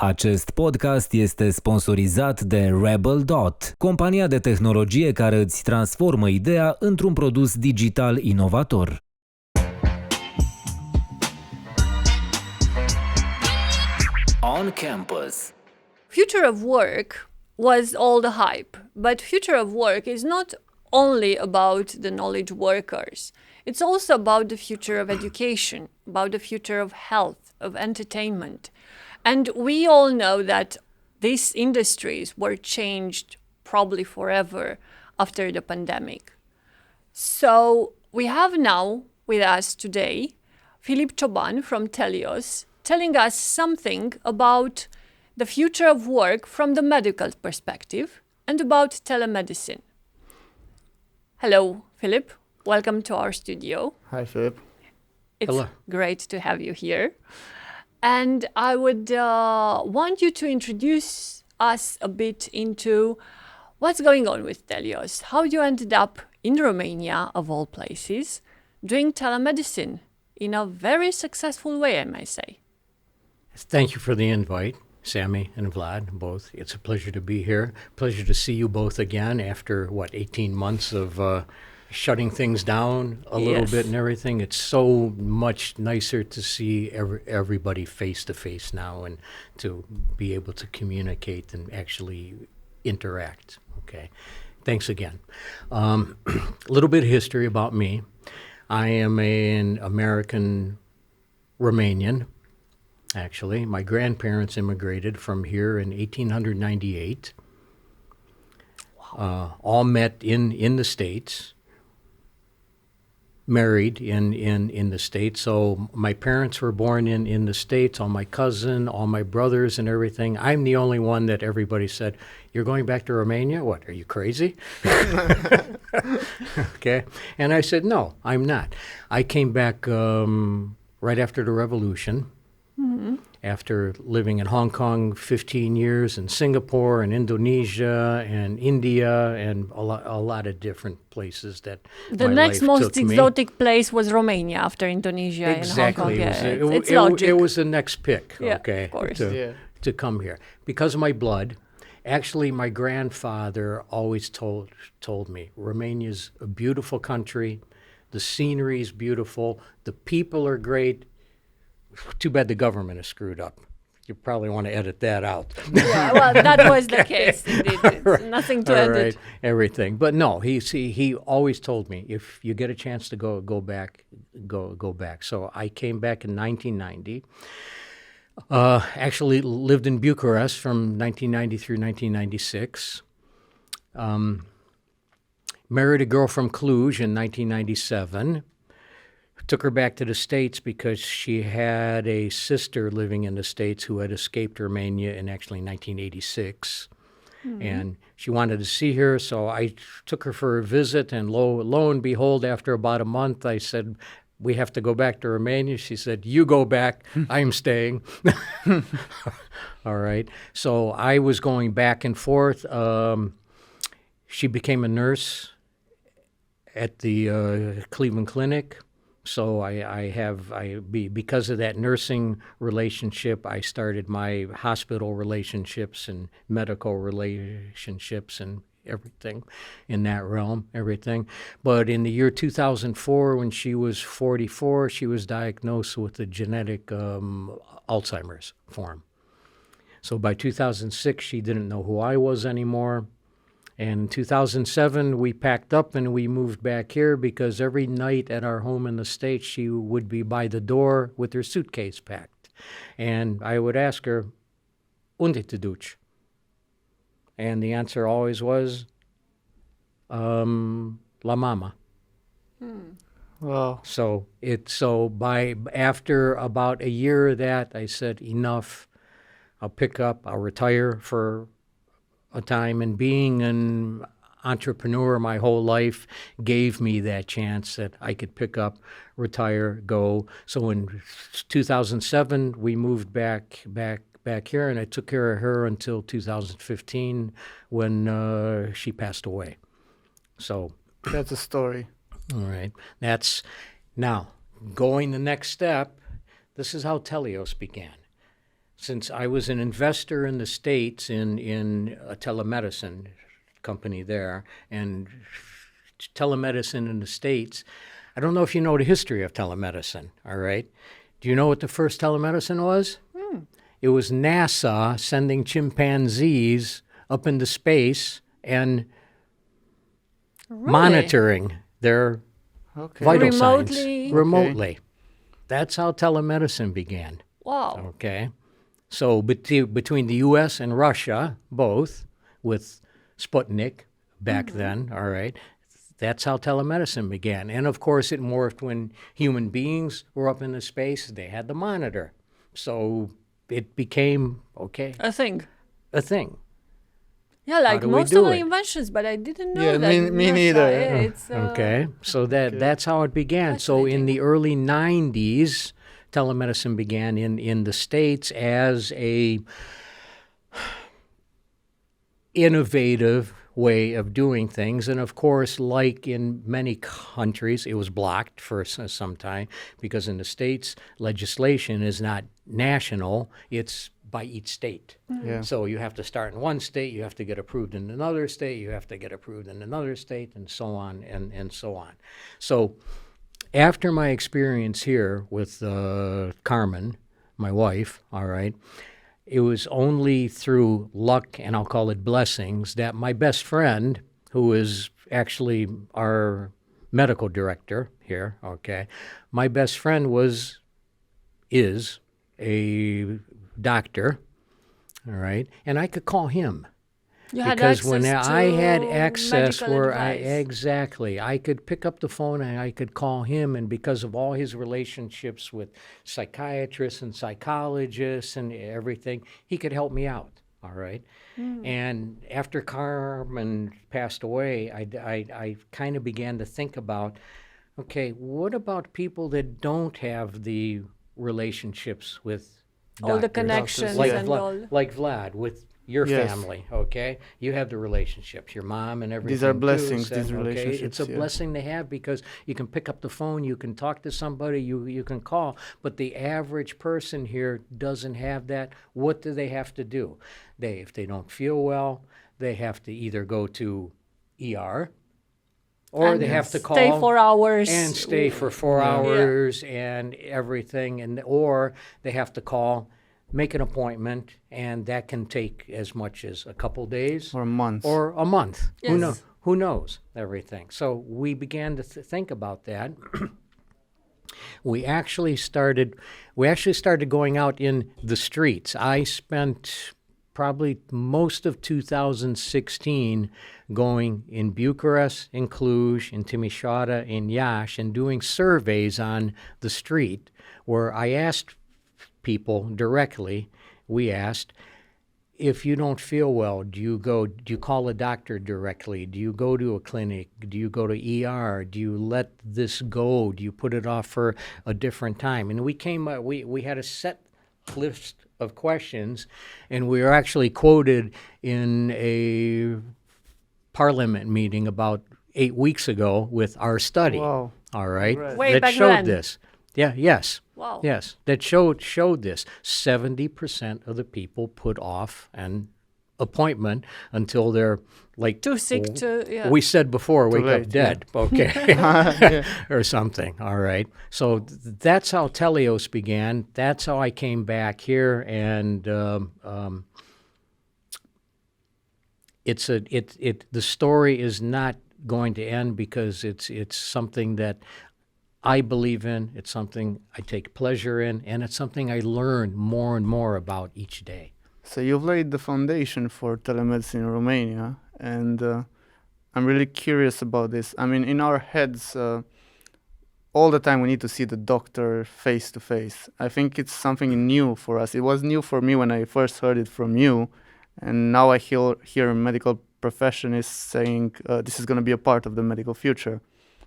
Acest podcast este sponsorizat de Rebel Dot, compania de tehnologie care îți transformă ideea într-un produs digital inovator. On campus. Future of work was all the hype, but future of work is not only about the knowledge workers. It's also about the future of education, about the future of health, of entertainment. And we all know that these industries were changed probably forever after the pandemic. So we have now with us today Philip Choban from Telios telling us something about the future of work from the medical perspective and about telemedicine. Hello, Philip. Welcome to our studio. Hi, Philip. It's Hello. great to have you here. And I would want you to introduce us a bit into what's going on with Telios, how you ended up in Romania, of all places, doing telemedicine in a very successful way, I may say. Thank you for the invite, Sammy and Vlad, both. It's a pleasure to be here. Pleasure to see you both again after, 18 months of shutting things down a little bit and everything. It's so much nicer to see everybody face to face now and to be able to communicate and actually interact. Okay, thanks again. A little bit of history about me. I am an American Romanian. Actually, my grandparents immigrated from here in 1898. Wow. All met in the States. Married in the States. So my parents were born in the States, all my cousin, all my brothers and everything. I'm the only one that everybody said, "You're going back to Romania? What, are you crazy?" Okay. And I said, "No, I'm not." I came back right after the revolution. Mm-hmm. After living in Hong Kong 15 years, and Singapore and Indonesia and India and a lot of different places that the my next life most took me. exotic place was Romania after Indonesia Exactly. and Hong Kong. It's logic. It was the next pick, okay, of course. to come here. Because of my blood, actually my grandfather always told me, Romania's a beautiful country, the scenery is beautiful, the people are great. Too bad the government is screwed up. You probably want to edit that out. Yeah, well, that was the case. Indeed. It's nothing to edit. Right, everything. But no, he always told me, if you get a chance to go back, go back. So I came back in 1990. Actually lived in Bucharest from 1990 through 1996. Married a girl from Cluj in 1997. Took her back to the States because she had a sister living in the States who had escaped Romania in actually 1986. Mm-hmm. And she wanted to see her, so I took her for a visit, and lo and behold, after about a month, I said, "We have to go back to Romania." She said, "You go back, I'm staying." All right. So I was going back and forth. She became a nurse at the Cleveland Clinic. So because of that nursing relationship, I started my hospital relationships and medical relationships and everything in that realm, everything. But in the year 2004, when she was 44, she was diagnosed with a genetic Alzheimer's form. So by 2006, she didn't know who I was anymore. And in 2007, we packed up and we moved back here because every night at our home in the States, she would be by the door with her suitcase packed. And I would ask her, "Unde te duci?" And the answer always was, "La mama." Wow. So after about a year of that, I said, enough. I'll pick up, I'll retire for a time, and being an entrepreneur my whole life gave me that chance that I could pick up, retire, go. So in 2007, we moved back here, and I took care of her until 2015 when she passed away. So That's a story. all right, that's now going the next step. This is how Telios began. since I was an investor in the States in a telemedicine company there, and telemedicine in the States, I don't know if you know the history of telemedicine, all right? Do you know what the first telemedicine was? It was NASA sending chimpanzees up into space and monitoring their vital signs remotely. That's how telemedicine began. Wow. Okay. So between the U.S. and Russia, both, with Sputnik back then, all right, that's how telemedicine began. And, of course, it morphed when human beings were up in the space. They had the monitor. So it became, a thing. How Yeah, like do we most do of the it? inventions, but I didn't know Yeah, that. me NASA, neither. yeah, it's, Okay, so that's how it began. So in the early 90s, telemedicine began in the States as a innovative way of doing things. And of course, like in many countries, it was blocked for some time because in the States, legislation is not national, it's by each state. Yeah. So you have to start in one state, you have to get approved in another state, you have to get approved in another state, and so on and so on. So after my experience here with Carmen, my wife, all right, it was only through luck, and I'll call it blessings, that my best friend, who is actually our medical director here, okay, my best friend is a doctor, all right, and I could call him. you had Because access when I had to access medical where advice. I could pick up the phone and I could call him, and because of all his relationships with psychiatrists and psychologists and everything, he could help me out, all right? And after Carmen passed away, I kind of began to think about, okay, what about people that don't have the relationships with All the doctors? connections like and all. like Vlad with your Yes. family, okay? You have the relationships, your mom and everything. These are too, blessings, so, these okay? relationships, It's a yeah. blessing to have because you can pick up the phone, you can talk to somebody, you can call. But the average person here doesn't have that. What do they have to do? If they don't feel well, they have to either go to ER or And they have to call stay 4 hours. and stay for 4 hours and everything, and or they have to call, make an appointment, and that can take as much as a couple days Or months. or a month. Yes. Who knows everything? So we began to think about that. We actually started going out in the streets. I spent probably most of 2016 going in Bucharest, in Cluj, in Timișoara, in Iași, and doing surveys on the street where I asked people directly, we asked, if you don't feel well, do you call a doctor directly? Do you go to a clinic? Do you go to ER? Do you let this go? Do you put it off for a different time? And we had a set list of questions, and we were actually quoted in a parliament meeting about 8 weeks ago with our study. Wow. All right, Right. Way that back showed then. this. Yeah. Yes. Wow. Yes, that showed this. 70% of the people put off an appointment until they're like Too sick to, yeah. we said before, wake late, up dead, okay, or something. All right. So that's how Telios began. That's how I came back here, and the story is not going to end because it's something that I believe in, it's something I take pleasure in, and it's something I learn more and more about each day. So you've laid the foundation for telemedicine in Romania, and I'm really curious about this. I mean, in our heads, all the time we need to see the doctor face to face. I think it's something new for us. It was new for me when I first heard it from you, and now I hear medical professionists saying this is going to be a part of the medical future.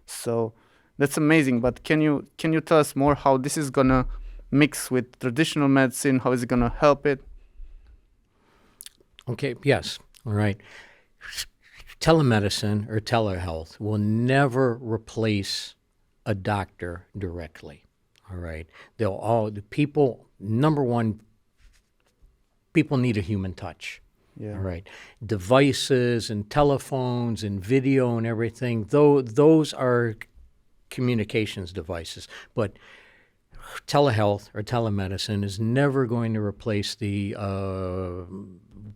So that's amazing. But can you tell us more how this is going to mix with traditional medicine? How is it going to help it? Okay, yes, all right. Telemedicine or telehealth will never replace a doctor directly, all right? The people, number one people need a human touch. Yeah. All right. Devices and telephones and video and everything, though those are communications devices. But telehealth or telemedicine is never going to replace the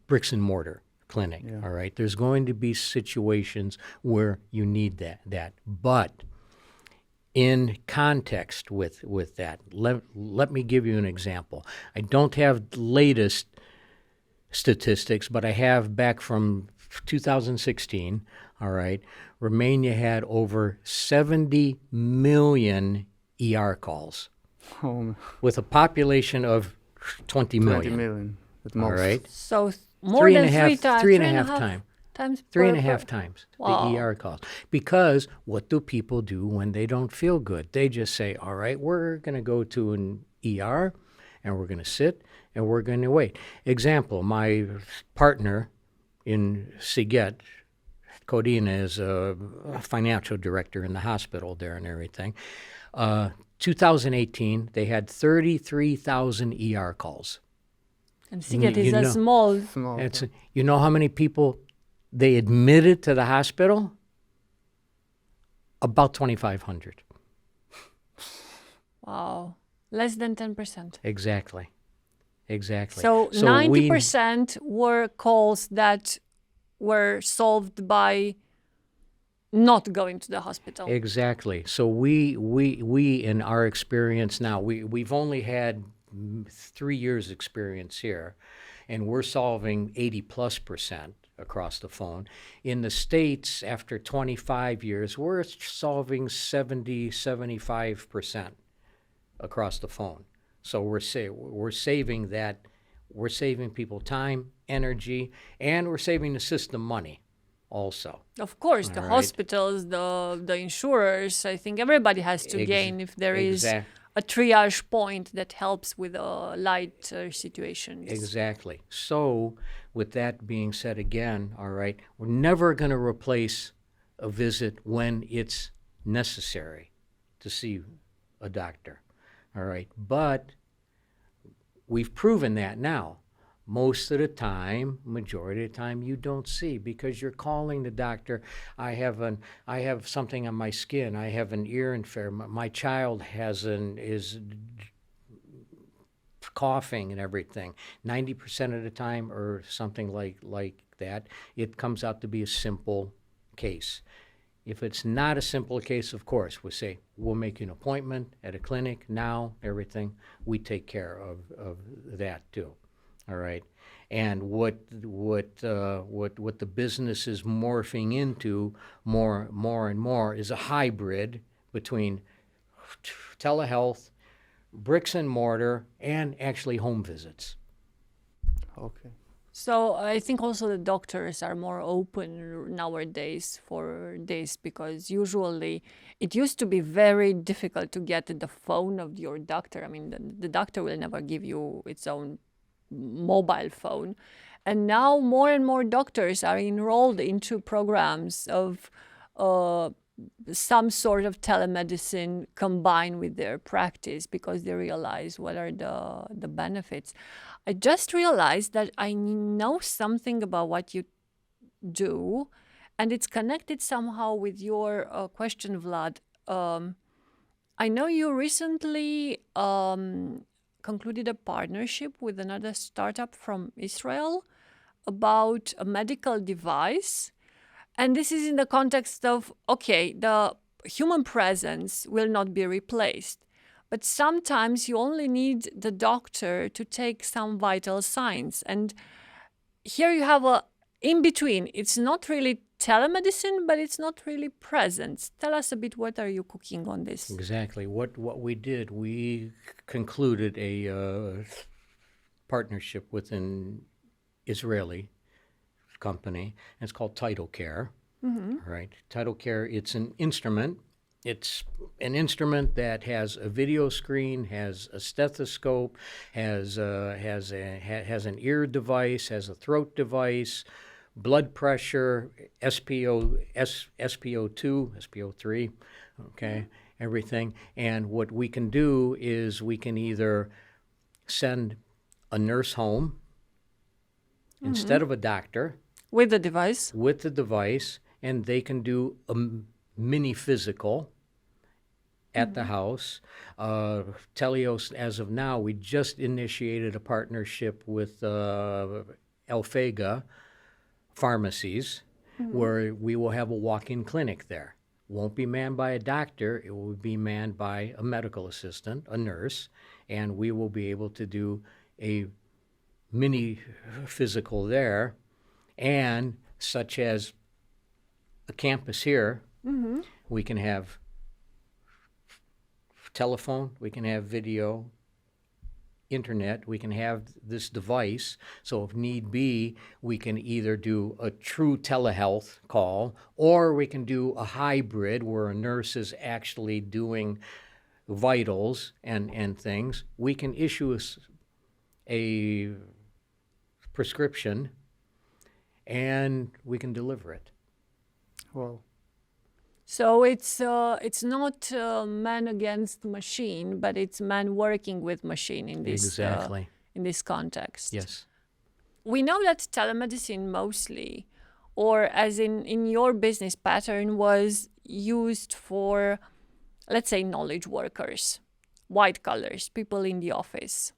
bricks and mortar clinic. Yeah. All right. There's going to be situations where you need that. But in context with that, let me give you an example. I don't have latest statistics, but I have back from 2016, all right, Romania had over 70 million ER calls Oh, with a population of 20 million. 20 million at All most. right. So more than Three and a half times. Three and a half times Wow. the ER calls. Because what do people do when they don't feel good? They just say, all right, we're going to go to an ER and we're going to sit and we're going to wait. Example, my partner in Siget, Codina, is a financial director in the hospital there and everything. 2018, they had 33,000 ER calls. And Siget is You a know- small. Small. It's, you know how many people they admitted to the hospital? About 2,500. Wow. Less than 10%. Exactly. So we- 90% were calls that were solved by not going to the hospital. Exactly. So we in our experience now, we've only had 3 years experience here, and we're solving 80+% across the phone. In the States, after 25 years, we're solving 75% across the phone. So we're saving that, we're saving people time, energy, and we're saving the system money also. Of course, the All right. hospitals, the insurers, I think everybody has to gain if there is exact- a triage point that helps with light situations. Exactly. So, with that being said again, all right, we're never going to replace a visit when it's necessary to see a doctor, all right? But we've proven that now. Most of the time, majority of the time, you don't see because you're calling the doctor. I have something on my skin. I have an ear infection. My child is coughing and everything. 90% of the time, or something like that, it comes out to be a simple case. If it's not a simple case, of course, we say we'll make you an appointment at a clinic now. Everything we take care of that too. All right, and what the business is morphing into more and more is a hybrid between telehealth, bricks and mortar, and actually home visits. Okay. So I think also the doctors are more open nowadays for this because usually it used to be very difficult to get the phone of your doctor. I mean, the doctor will never give you its own mobile phone. And now more and more doctors are enrolled into programs of some sort of telemedicine combined with their practice because they realize what are the benefits. I just realized that I know something about what you do, and it's connected somehow with your question, Vlad. I know you recently concluded a partnership with another startup from Israel about a medical device. And this is in the context of, okay, the human presence will not be replaced, but sometimes you only need the doctor to take some vital signs. And here you have a in between. It's not really telemedicine, but it's not really presence. Tell us a bit, what are you cooking on this? Exactly. What we did, we concluded a partnership with an Israeli company. It's called Telios Care. Mm-hmm. Right. Telios Care, it's an instrument. It's an instrument that has a video screen, has a stethoscope, has an ear device, has a throat device, blood pressure, SPO2, SPO3, okay, everything. And what we can do is we can either send a nurse home instead of a doctor With the device. with the device, and they can do a mini physical at the house. Telios, as of now, we just initiated a partnership with Alphega pharmacies, where we will have a walk-in clinic there. Won't be manned by a doctor, it will be manned by a medical assistant, a nurse, and we will be able to do a mini physical there, and such as a campus here, we can have telephone, we can have video, internet, we can have this device, so if need be, we can either do a true telehealth call, or we can do a hybrid where a nurse is actually doing vitals and things. We can issue a prescription and we can deliver it. Wow. So it's not man against machine, but it's man working with machine in this Exactly. In this context. Yes. We know that telemedicine mostly, or as in your business pattern, was used for, let's say, knowledge workers, white collars, people in the office.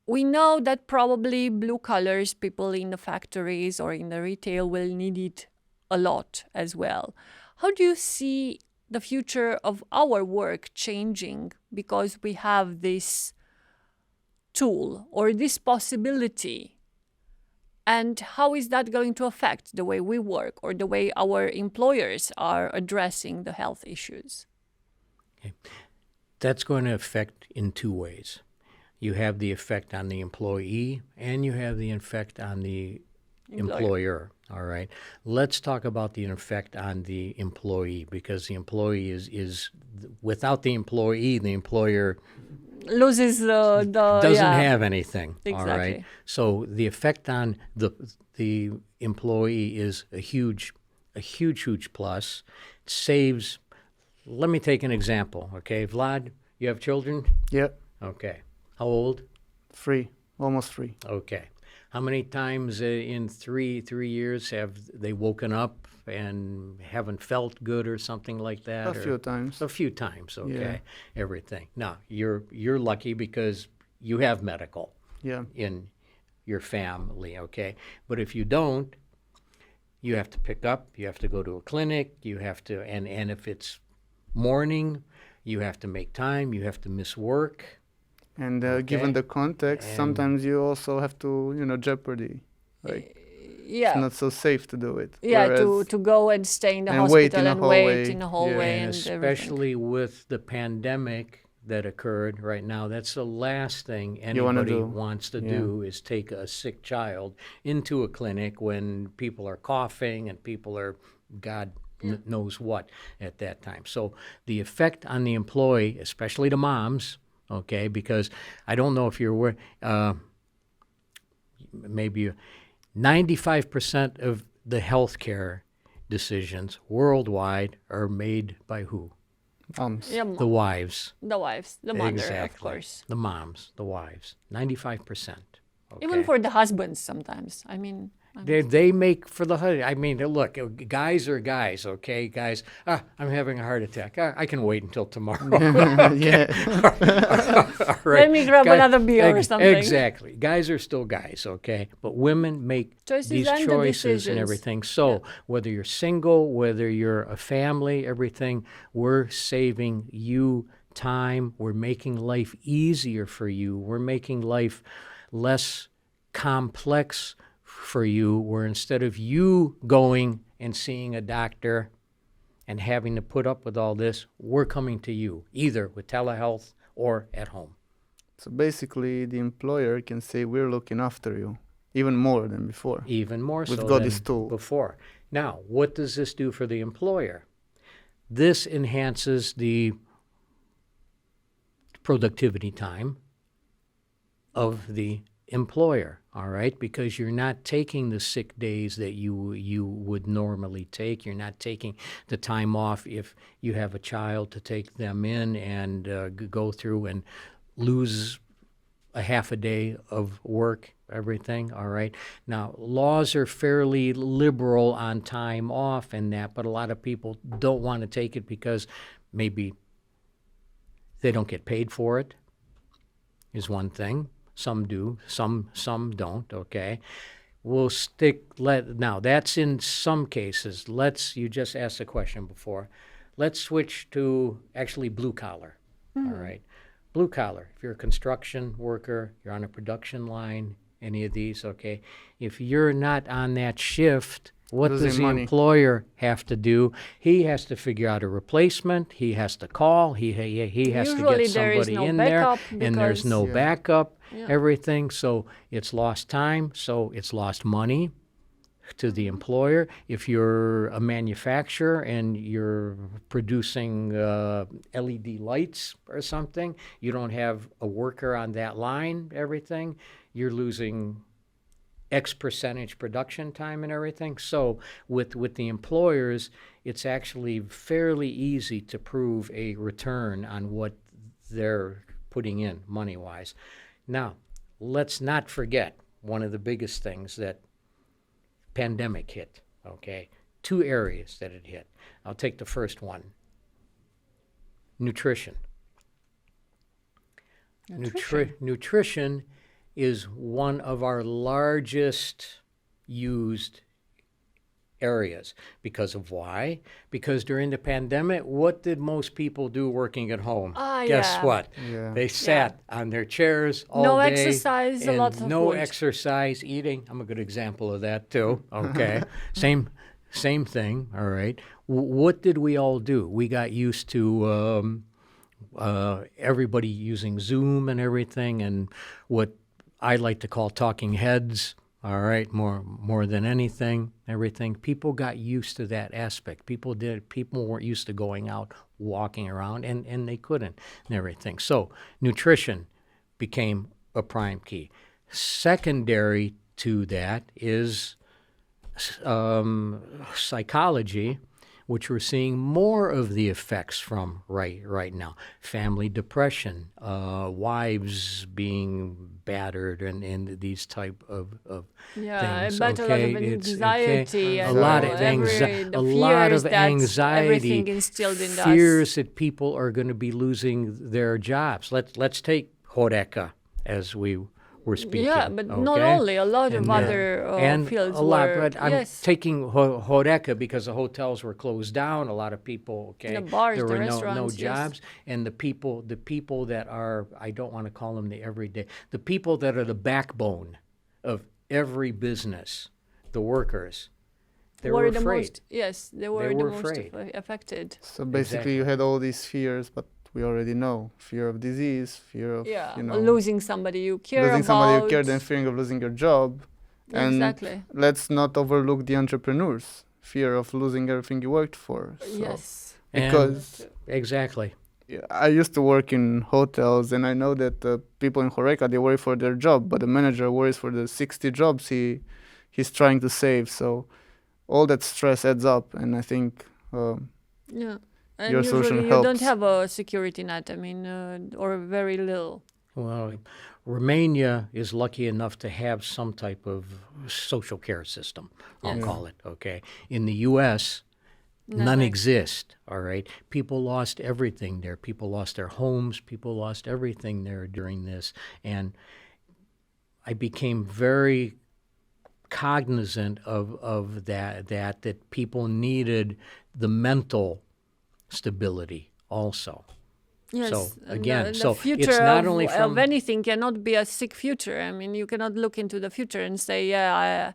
We know that probably blue collars, people in the factories or in the retail, will need it a lot as well. How do you see the future of our work changing because we have this tool or this possibility? And how is that going to affect the way we work or the way our employers are addressing the health issues? Okay. That's going to affect in two ways. You have the effect on the employee and you have the effect on the employer. All right. Let's talk about the effect on the employee, because the employee is without the employee, the employer Loses the doesn't have anything. Exactly. All right. So the effect on the employee is a huge plus. It saves. Let me take an example. Okay, Vlad, you have children? Yeah. Okay. How old? 3, almost 3. Okay. How many times in three years have they woken up and haven't felt good or something like that? A few times. A few times, okay. Yeah. Everything. Now, you're lucky because you have medical Yeah. in your family, okay? But if you don't, you have to pick up, you have to go to a clinic, you have to, and if it's morning, you have to make time, you have to miss work. And given the context, sometimes you also have to, jeopardy. Like, Yeah. it's not so safe to do it. Yeah, Whereas- to go and stay in the and hospital wait in a and wait hallway. in a hallway Yeah. and Especially with the pandemic that occurred right now, that's the last thing You wanna anybody do. wants to Yeah. do is take a sick child into a clinic when people are coughing and people are, God knows what at that time. So the effect on the employee, especially the moms, okay, because I don't know if you're aware, maybe 95% of the healthcare decisions worldwide are made by who? Yeah, The wives. the wives, the mother, Exactly. of course. The moms, the wives. 95%. Okay? Even for the husbands sometimes. I mean, They make for the husband. I mean, look, guys are guys, okay? Guys, I'm having a heart attack. I can wait until tomorrow. Yeah. All right. Let me grab another beer or something. Exactly. Guys are still guys, okay? But women make Choices these and the choices and decisions. everything. So whether you're single, whether you're a family, everything, we're saving you time. We're making life easier for you. We're making life less complex for you, where instead of you going and seeing a doctor and having to put up with all this, we're coming to you, either with telehealth or at home. So basically, the employer can say, we're looking after you, even more than before. Even more We've so got than this tool. before. Now, what does this do for the employer? This enhances the productivity time of the employer, all right? Because you're not taking the sick days that you would normally take. You're not taking the time off if you have a child to take them in and go through and lose a half a day of work, everything, all right? Now, laws are fairly liberal on time off and that, but a lot of people don't want to take it because maybe they don't get paid for it, is one thing. Some do, some don't, okay? We'll now that's in some cases. You just asked a question before. Let's switch to actually blue collar, all right? Blue collar, if you're a construction worker, you're on a production line, any of these, okay? If you're not on that shift, what Losing does the money. employer have to do? He has to figure out a replacement. He has to call. He has to Usually get there is somebody no in there, backup and there's no because- Yeah. backup, Yeah. everything. So it's lost time, so it's lost money to the employer. If you're a manufacturer and you're producing LED lights or something, you don't have a worker on that line, everything, you're losing X percentage production time and everything. So with the employers, it's actually fairly easy to prove a return on what they're putting in money-wise. Now, let's not forget one of the biggest things that pandemic hit, okay? 2 areas that it hit. I'll take the first one. Nutrition. Nutrition is one of our largest used areas. Because of why? Because during the pandemic, what did most people do working at home? Guess Yeah. what? Yeah. They sat on their chairs all No day. exercise, a and lot of no food. exercise, eating. I'm a good example of that too. Okay. Same thing. All right. What did we all do? We got used to everybody using Zoom and everything, and what I like to call talking heads. All right, more than anything, everything. People got used to that aspect. People weren't used to going out, walking around, and they couldn't, and everything. So nutrition became a prime key. Secondary to that is psychology, which we're seeing more of the effects from right now. Family depression, wives being battered, and these type of Yeah, things. but a lot of It's- anxiety. a and lot of the a lot fears of that anxiety, everything instilled in us. fears that people are going to be losing their jobs. Let's take Horeca as we were speaking. Yeah, but not okay? only, a lot of And, other and fields a lot, were, but I'm yes. taking Horeca because the hotels were closed down. A lot of people, okay, The bars, there the were no restaurants, yes. jobs, and the people that are, I don't want to call them the everyday, the people that are the backbone of every business, the workers, they were the afraid. most, yes, they were the were most afraid. affected. So basically, you had all these fears, but we already know fear of disease, fear of Yeah, losing losing somebody you care about. somebody you care, then fearing of losing your job. And Exactly. let's not overlook the entrepreneurs, fear of losing everything you worked for. So, Yes. because Exactly. I used to work in hotels, and I know that people in Horeca, they worry for their job, but the manager worries for the 60 jobs he's trying to save. So all that stress adds up, and I think Yeah. And your usually solution you don't helps. have a security net, I mean, or very little. Well, Romania is lucky enough to have some type of social care system, I'll Yes. call it, okay? In the U.S., none Nothing. exist, all right? People lost everything there. People lost their homes. People lost everything there during this. And I became very cognizant of that people needed the mental stability also. Yes. So, and again, the so future it's not of, only of from- anything cannot be a sick future. I mean, you cannot look into the future and say, yeah,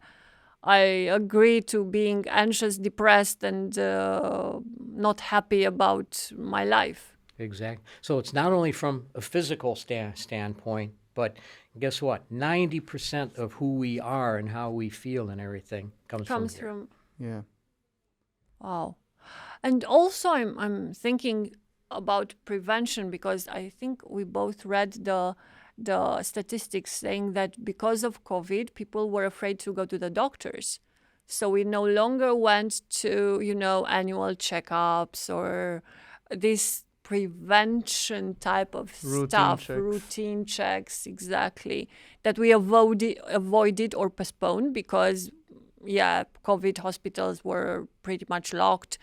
I agree to being anxious, depressed, and not happy about my life. Exactly. So it's not only from a physical standpoint, but guess what? 90% of who we are and how we feel and everything comes from here. From yeah. wow. And also, I'm thinking about prevention, because I think we both read the statistics saying that because of COVID, people were afraid to go to the doctors. So we no longer went to, annual checkups or these prevention type of Routine stuff, checks. routine checks, exactly, that we avoided or postponed because, COVID hospitals were pretty much locked.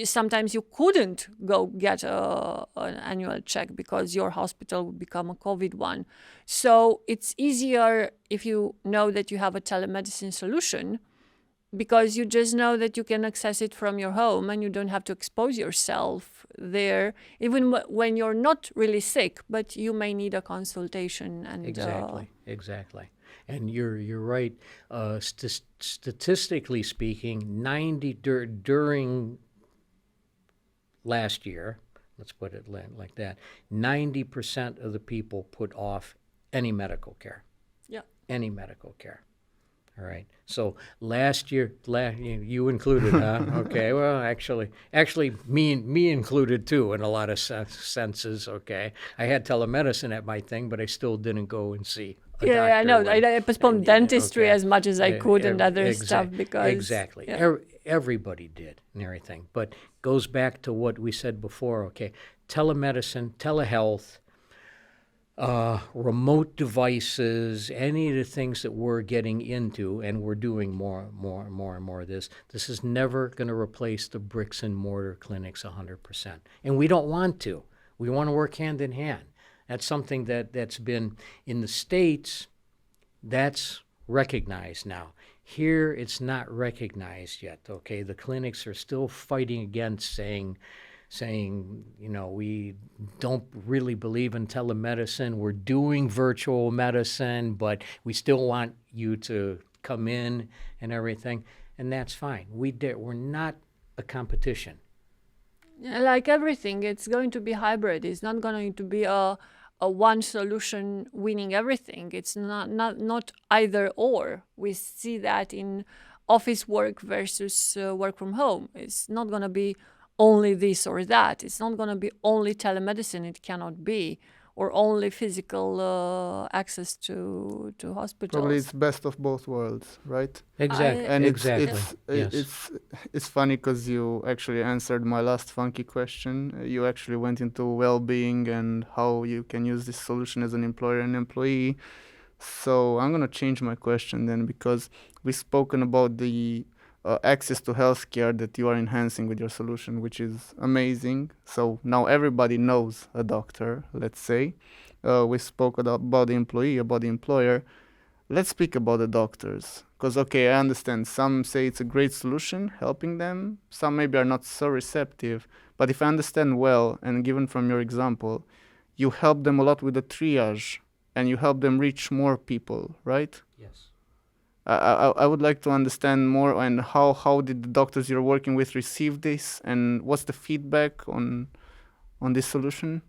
Sometimes you couldn't go get an annual check because your hospital would become a COVID one. So it's easier if you know that you have a telemedicine solution, because you just know that you can access it from your home and you don't have to expose yourself there, even when you're not really sick, but you may need a consultation. And Exactly. And you're right. Statistically speaking, during last year, let's put it like that, 90% of the people put off any medical care. Yeah. Any medical care. All right. So last year, you included, huh? Okay. Well, actually, me included too in a lot of senses. Okay. I had telemedicine at my thing, but I still didn't go and see a doctor. I know. I postponed dentistry as much as I could and other stuff because exactly. Everybody did and everything. But goes back to what we said before. Okay. Telemedicine, telehealth. Remote devices, any of the things that we're getting into, and we're doing more and more of this is never going to replace the bricks and mortar clinics 100%. And we don't want to. We want to work hand in hand. That's something that's been in the States, that's recognized now. Here, it's not recognized yet, okay? The clinics are still fighting against saying, we don't really believe in telemedicine. We're doing virtual medicine, but we still want you to come in and everything. And that's fine. We're not a competition. Like everything, it's going to be hybrid. It's not going to be a one solution winning everything. It's not either or. We see that in office work versus work from home. It's not going to be only this or that. It's not going to be only telemedicine. It cannot be, or only physical access to hospitals. Probably it's best of both worlds, right? Exactly. And Yes. it's funny because you actually answered my last funky question. You actually went into well-being and how you can use this solution as an employer and employee. So I'm going to change my question then, because we've spoken about the access to healthcare that you are enhancing with your solution, which is amazing. So now everybody knows a doctor, let's say. We spoke about the employee, about the employer. Let's speak about the doctors. Because, okay, I understand. Some say it's a great solution, helping them. Some maybe are not so receptive. But if I understand well, and given from your example, you help them a lot with the triage, and you help them reach more people, right? Yes. I would like to understand more, and how did the doctors you're working with receive this, and what's the feedback on this solution?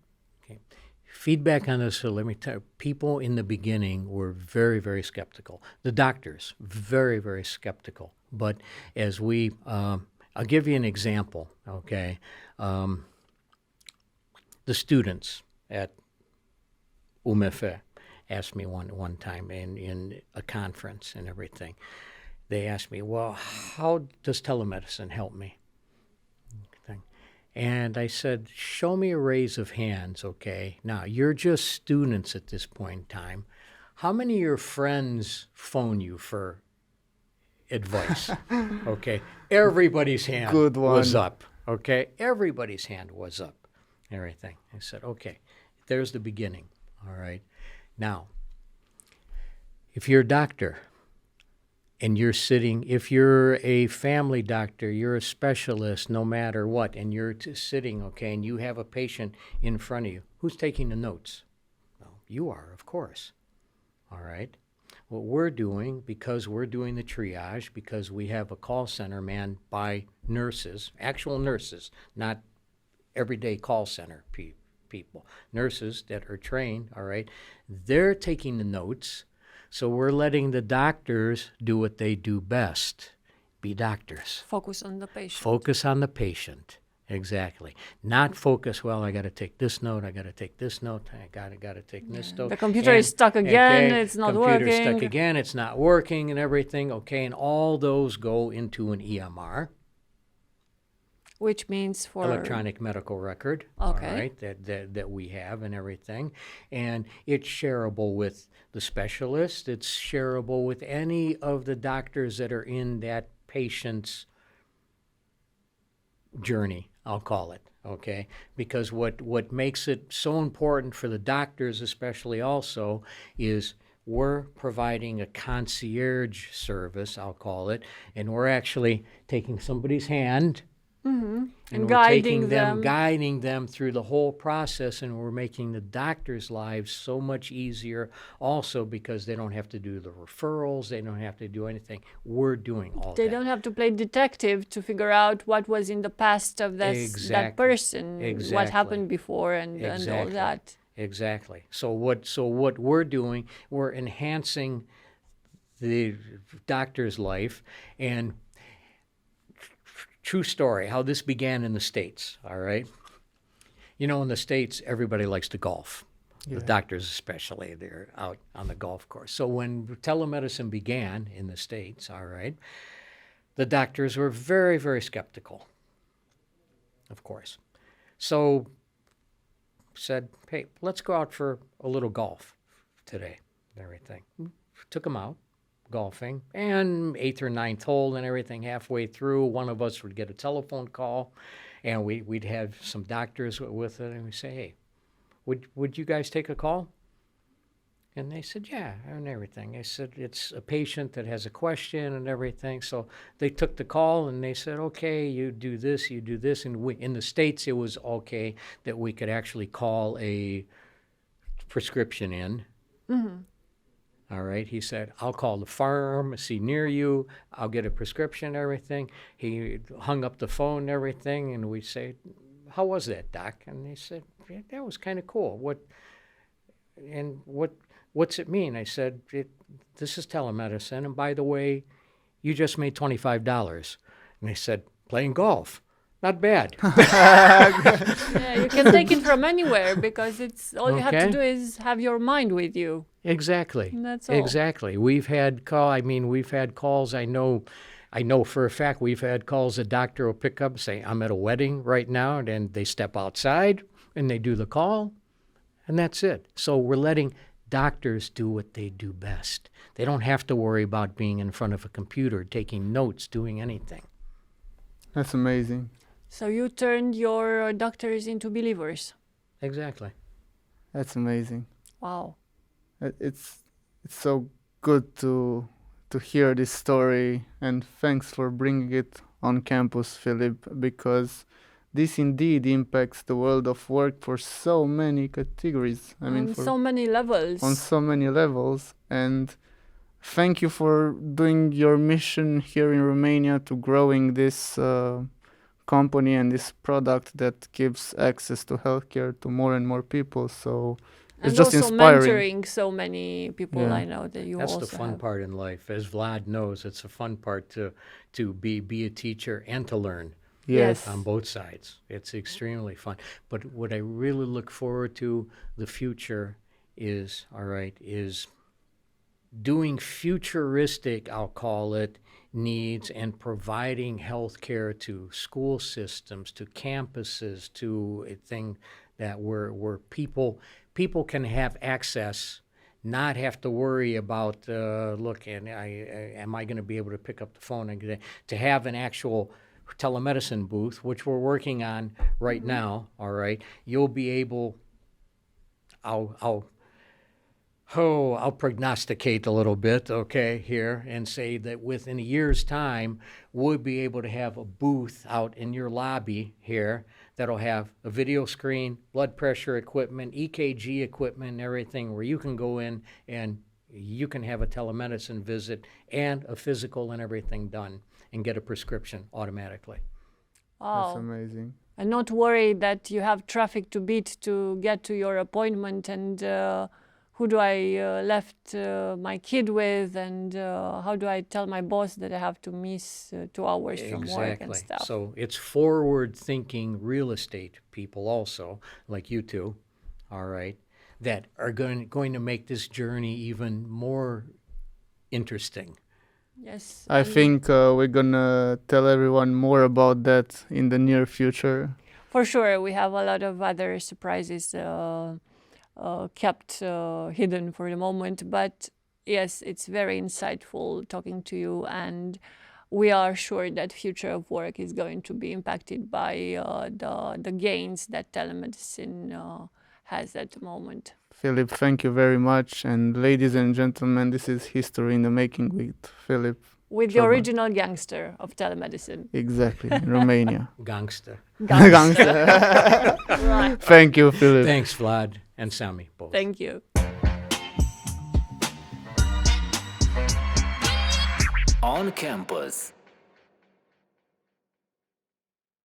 Okay. Feedback on this, so let me tell you, people in the beginning were very, very skeptical. The doctors, very, very skeptical. But as I'll give you an example, okay? The students at UMF asked me one time in a conference and everything. They asked me, well, how does telemedicine help me? And I said, show me a raise of hands, okay? Now, you're just students at this point in time. How many of your friends phone you for advice? Okay, everybody's hand was up, okay? Everybody's hand was up, everything. I said, okay, there's the beginning, all right? Now, if you're a doctor and you're sitting, if you're a family doctor, you're a specialist, no matter what, and you're sitting, okay, and you have a patient in front of you, who's taking the notes? Well, you are, of course, all right? What we're doing, because we're doing the triage, because we have a call center manned by nurses, actual nurses, not everyday call center people, nurses that are trained, all right, they're taking the notes. So we're letting the doctors do what they do best, be doctors. Focus on the patient. Focus on the patient, exactly. Not focus, well, I got to take this note, I got to take this note, I got to take this note. The computer is stuck again, okay, it's not working. Computer's stuck again, it's not working and everything, okay, and all those go into an EMR. Which means for electronic medical record, Okay. all right, that we have and everything. And it's shareable with the specialist. It's shareable with any of the doctors that are in that patient's journey, I'll call it, okay? Because what makes it so important for the doctors especially also is we're providing a concierge service, I'll call it, and we're actually taking somebody's hand and we're guiding taking them. guiding them through the whole process, and we're making the doctors' lives so much easier also because they don't have to do the referrals, they don't have to do anything. We're doing all They that. don't have to play detective to figure out what was in the past of that Exactly. person, what Exactly. happened before, and all Exactly. that. Exactly. So what we're doing, we're enhancing the doctor's life. And true story, how this began in the States, all right? You know, in the States, everybody likes to golf. The doctors especially, they're out on the golf course. So when telemedicine began in the States, all right, the doctors were very, very skeptical, of course. So said, hey, let's go out for a little golf today and everything. Took them out golfing, and 8th or 9th hole and everything, halfway through, one of us would get a telephone call, and we'd have some doctors with it, and we'd say, hey, would you guys take a call? And they said, yeah, and everything. I said, it's a patient that has a question and everything. So they took the call, and they said, okay, you do this. And in the States, it was okay that we could actually call a prescription in. All right, he said, I'll call the pharmacy near you. I'll get a prescription and everything. He hung up the phone and everything, and we say, how was that, doc? And they said, yeah, that was kind of cool. What's it mean? I said, this is telemedicine, and by the way, you just made $25. And they said, playing golf. Not bad. Yeah, you can take it from anywhere because it's all you have to Okay. do is have your mind with you. Exactly. That's all. Exactly. We've had calls. I know for a fact we've had calls a doctor will pick up and say, I'm at a wedding right now, and then they step outside and they do the call, and that's it. So we're letting doctors do what they do best. They don't have to worry about being in front of a computer, taking notes, doing anything. That's amazing. So you turned your doctors into believers. Exactly. That's amazing. Wow. It's so good to hear this story, and thanks for bringing it on campus, Philip, because this indeed impacts the world of work for so many categories. On so many levels. on so many levels. And thank you for doing your mission here in Romania to growing this company and this product that gives access to healthcare to more and more people. So it's and just also inspiring. mentoring so many people. Yeah. I know that you That's also the fun have. part in life. As Vlad knows, it's a fun part to be a teacher and to learn Yes. on both sides. It's extremely fun. But what I really look forward to the future is doing futuristic, I'll call it, needs and providing health care to school systems, to campuses, to a thing that where people can have access, not have to worry about, am I going to be able to pick up the phone and to have an actual telemedicine booth, which we're working on right now, all right? You'll be able, I'll prognosticate a little bit, okay, here, and say that within a year's time, we'll be able to have a booth out in your lobby here that'll have a video screen, blood pressure equipment, EKG equipment, and everything, where you can go in and you can have a telemedicine visit and a physical and everything done and get a prescription automatically. That's Wow. amazing. And not worry that you have traffic to beat to get to your appointment, and who do I left my kid with, and how do I tell my boss that I have to miss 2 hours from work and stuff. So it's forward-thinking real estate people also, like you two, all right, that are going to make this journey even more interesting. Yes. I think we're gonna tell everyone more about that in the near future. For sure, we have a lot of other surprises kept hidden for the moment. But yes, it's very insightful talking to you, and we are sure that future of work is going to be impacted by the gains that telemedicine has at the moment. Philip, thank you very much. And ladies and gentlemen, this is History in the Making with Philip With the Choban. original gangster of telemedicine. Exactly, in Romania. Gangster. Gangster. Right. Thank you, Philip. Thanks, Vlad and Sami, both. Thank you. On Campus.